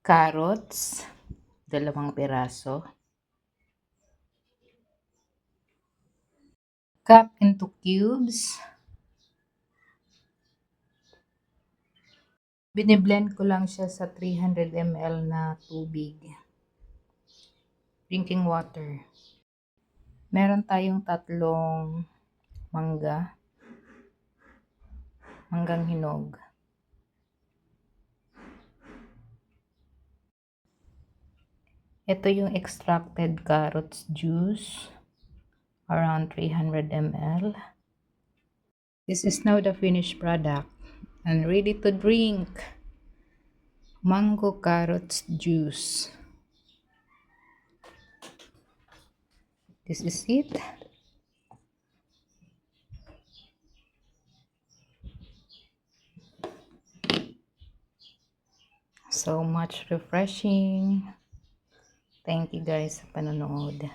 Carrots, 2 piraso. Cut into cubes. Biniblend ko lang siya sa 300 ml na tubig. Drinking water. Meron tayong 3 manggang hinog. Ito yung extracted carrots juice, around 300 ml. This is now the finished product and ready to drink. Mango carrots juice. This is it. So much refreshing. Thank you guys sa panonood.